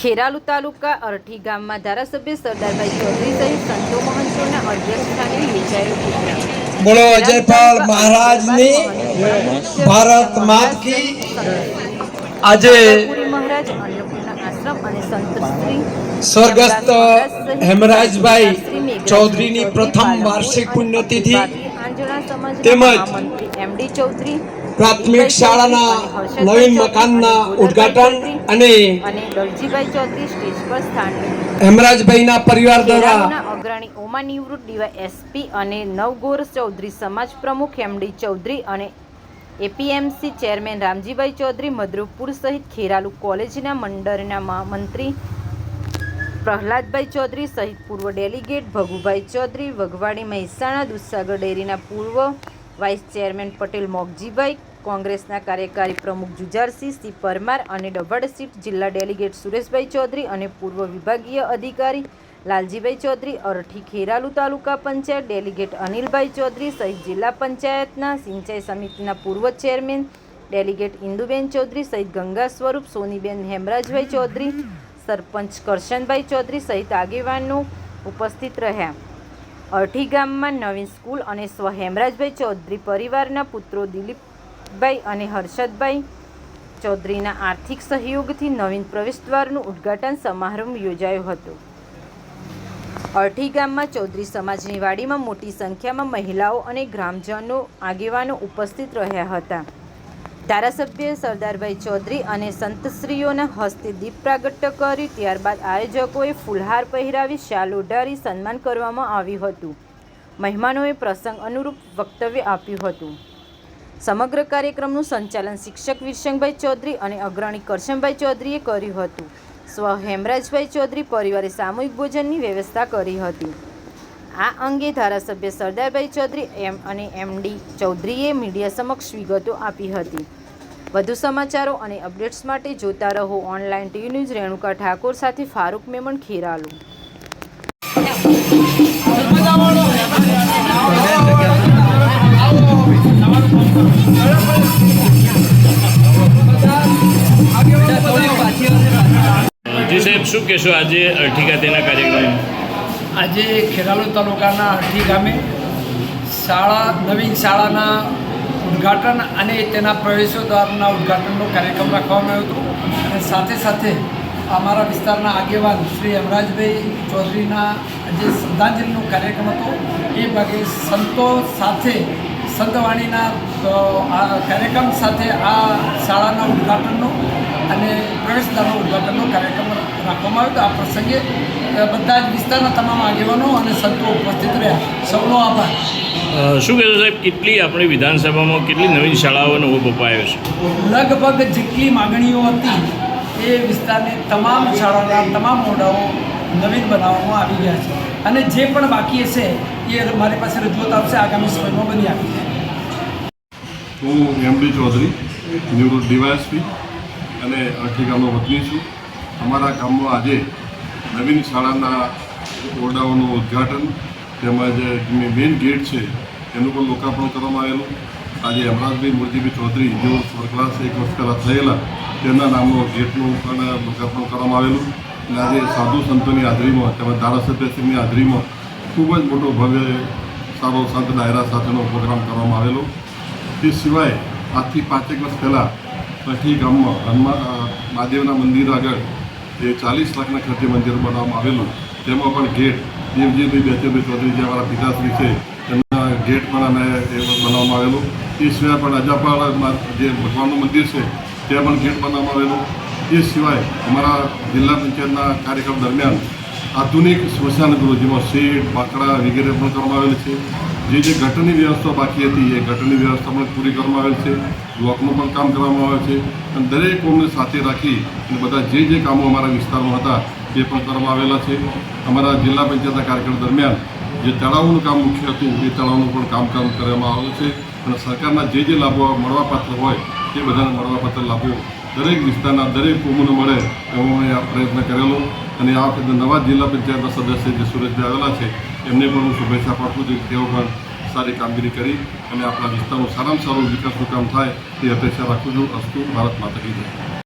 ખેરાલુ તાલુકા અરઠી ગામમાં ધારાસભ્ય સરદારભાઈ ચૌધરી સહિત સંતો મહંતોના અધ્યક્ષસ્થાને યોજાયો પ્રોગ્રામ। બોલો અજયપાલ મહારાજની ભારત માત કી। આજે મહારાજ અન્નપૂર્ણા આશ્રમ અને સંત શ્રી સ્વર્ગસ્થ હેમરાજભાઈ ચૌધરીની પ્રથમ વાર્ષિક પુણ્યતિથિ તેમજ એમડી ચૌધરી પ્રાથમિક શાળાના નવીન મકાનના ઉદ્ઘાટન અને દલજીભાઈ ચૌધરી સ્ટેજ પર સ્થાન હેમરાજભાઈના પરિવાર દ્વારા અગ્રણી ઓમા નિવૃત્ત ડીવાયએસપી અને નવગોર ચૌધરી સમાજ પ્રમુખ એમડી ચૌધરી અને એપીએમસી ચેરમેન રામજીભાઈ ચૌધરી મધુપુર સહિત ખેરાલુ કોલેજના મંડળના મંત્રી પ્રહલાદભાઈ ચૌધરી સહિત પૂર્વ ડેલિગેટ ભગુભાઈ ચૌધરી વઘવાડી મહેસાણા દૂધસાગર ડેરીના પૂર્વ વાઇસ ચેરમેન પટેલ મોગજીભાઈ કોંગ્રેસના કાર્યકારી પ્રમુખ જુજારસિંહ સી પરમાર અને ડભડ સીટ જિલ્લા ડેલિગેટ સુરેશભાઈ ચૌધરી અને પૂર્વ વિભાગીય અધિકારી લાલજીભાઈ ચૌધરી અરઠી ખેરાલુ તાલુકા પંચાયત ડેલિગેટ અનિલભાઈ ચૌધરી સહિત જિલ્લા પંચાયતના સિંચાઈ સમિતિના પૂર્વ ચેરમેન ડેલિગેટ ઇન્દુબેન ચૌધરી સહિત ગંગા સ્વરૂપ સોનીબેન હેમરાજભાઈ ચૌધરી સરપંચ કરશનભાઈ ચૌધરી સહિત આગેવાનો ઉપસ્થિત રહ્યા। અરઠી ગામમાં નવીન સ્કૂલ અને સ્વ હેમરાજભાઈ ચૌધરી પરિવારના પુત્રો દિલીપભાઈ અને હર્ષદભાઈ ચૌધરીના આર્થિક સહયોગથી નવીન પ્રવેશદ્વારનું ઉદ્ઘાટન સમારંભ યોજાયો હતો। અરઠી ગામમાં ચૌધરી સમાજની વાડીમાં મોટી સંખ્યામાં મહિલાઓ અને ગ્રામજનો આગેવાનો ઉપસ્થિત રહ્યા હતા। ધારાસભ્ય સરદારભાઈ ચૌધરી અને સંતશ્રીઓના હસ્તે દીપ પ્રાગટ્ય કર્યું। ત્યારબાદ આયોજકોએ ફૂલહાર પહેરાવી શાલ ઓઢાડી સન્માન કરવામાં આવ્યું હતું। મહેમાનોએ પ્રસંગ અનુરૂપ વક્તવ્ય આપ્યું હતું। સમગ્ર કાર્યક્રમનું સંચાલન શિક્ષક વિરસંગભાઈ ચૌધરી અને અગ્રણી કરશનભાઈ ચૌધરીએ કર્યું હતું। સ્વ હેમરાજભાઈ ચૌધરી પરિવારે સામૂહિક ભોજનની વ્યવસ્થા કરી હતી। આ અંગે ધારાસભ્ય સરદારભાઈ ચૌધરી અને એમડી ચૌધરીએ મીડિયા સમક્ષ વિગતો આપી હતી। વધુ સમાચારો અને અપડેટ્સ માટે જોતા રહો online TV news. Renuka Thakor સાથે ફારૂક મેમણ, ખેરાલુ। જી સાહેબ, શું કહેશો આજે અરઠી ખાતેના કાર્યક્રમ? આજે ખેરાલુ તાલુકાના અરઠી ગામે નવીન શાળાના ઉદ્ઘાટન અને તેના પ્રવેશોદ્વારના ઉદ્ઘાટનનો કાર્યક્રમ રાખવામાં આવ્યો હતો અને સાથે સાથે અમારા વિસ્તારના આગેવાન શ્રી હેમરાજભાઈ ચૌધરીના જે શ્રદ્ધાંજલિનો કાર્યક્રમ હતો એ ભાગે સંતો સાથે સંતવાણીના કાર્યક્રમ સાથે આ શાળાના ઉદ્ઘાટનનો અને પ્રવેશદ્વારનો ઉદ્ઘાટનનો કાર્યક્રમ રાખવામાં આવ્યો હતો। આ પ્રસંગે બધા જ વિસ્તારના તમામ આગેવાનો અને સંતો ઉપસ્થિત રહ્યા। સૌનો આભાર। શું કહેશો સાહેબ, કેટલી આપણી વિધાનસભામાં કેટલી નવીન શાળાઓનો ઉભો અપાયો છે? લગભગ જેટલી માગણીઓ હતી એ વિસ્તારની તમામ શાળાના તમામ ઓરડાઓ નવીન બનાવવામાં આવી ગયા છે અને જે પણ બાકી હશે એ મારી પાસે રજૂઆત આવશે, આગામી સમયમાં બની આપી છે। હું એમડી ચૌધરી નિવૃત્ત ડીવાયએસપી અને અરઠી ગામનો વતની છું। અમારા ગામમાં આજે નવીન શાળાના ઓરડાઓનું ઉદ્ઘાટન તેમજ મેઇન ગેટ છે એનું પણ લોકાર્પણ કરવામાં આવેલું। આજે હેમરાજભાઈ મુરજીભાઈ ચૌધરી જેઓ સ્વર્ગવાસ 1 વર્ષ પહેલાં થયેલા તેમના નામનો ગેટનું પણ લોકાર્પણ કરવામાં આવેલું અને આજે સાધુ સંતોની હાજરીમાં તેમજ ધારાસભ્યશ્રીની હાજરીમાં ખૂબ જ મોટો ભવ્ય સારો સંત ડાયરા સાથેનો પ્રોગ્રામ કરવામાં આવેલો। તે સિવાય આજથી 5 વર્ષ પહેલાં અરઠી ગામમાં મહાદેવના મંદિર આગળ જે 40 લાખના ખર્ચે મંદિર બનાવવામાં આવેલું તેમાં પણ ગેટ દેવજીભાઈ બેચરભાઈ ચૌધરી જે અમારા પિતાશ્રી છે તેમના ગેટ પણ અમે બનાવવામાં આવેલું। એ સિવાય પણ અજાપાળા જે ભગવાનનું મંદિર છે ત્યાં પણ ગેટ બનાવવામાં આવેલું। એ સિવાય અમારા જિલ્લા પંચાયતના કાર્યક્રમ દરમિયાન આધુનિક સ્મશાન ગૃહ જેમાં શેડ, બાકડા વગેરે પણ કરવામાં આવેલ છે। જે ગટરની વ્યવસ્થા બાકી હતી એ ગટરની વ્યવસ્થા પણ પૂરી કરવામાં આવેલ છે। બ્લોકનું પણ કામ કરવામાં આવે છે અને દરેક કોમને સાથે રાખી અને બધા જે કામો અમારા વિસ્તારમાં હતા એ પણ કરવામાં આવેલા છે। અમારા જિલ્લા પંચાયતના કાર્યક્રમ દરમિયાન જે તળાવનું કામ મુખ્ય હતું એ તળાવનું પણ કામ કરવામાં આવ્યું છે અને સરકારના જે લાભો મળવાપાત્ર હોય એ બધાને મળવાપાત્ર લાભો દરેક વિસ્તારના દરેક કોમોને મળે એવો મેં આ પ્રયત્ન કરેલો અને આ વખતે નવા જિલ્લા પંચાયતના સદસ્ય જે સુરેશભાઈ આવેલા છે એમને પણ હું શુભેચ્છા પાઠવું છું। તેઓ પણ સારી કામગીરી કરી અને આપણા વિસ્તારનું સારામાં સારું વિકાસનું કામ થાય એ અપેક્ષા રાખું છું। અસ્તુ, ભારત માતા કી જય।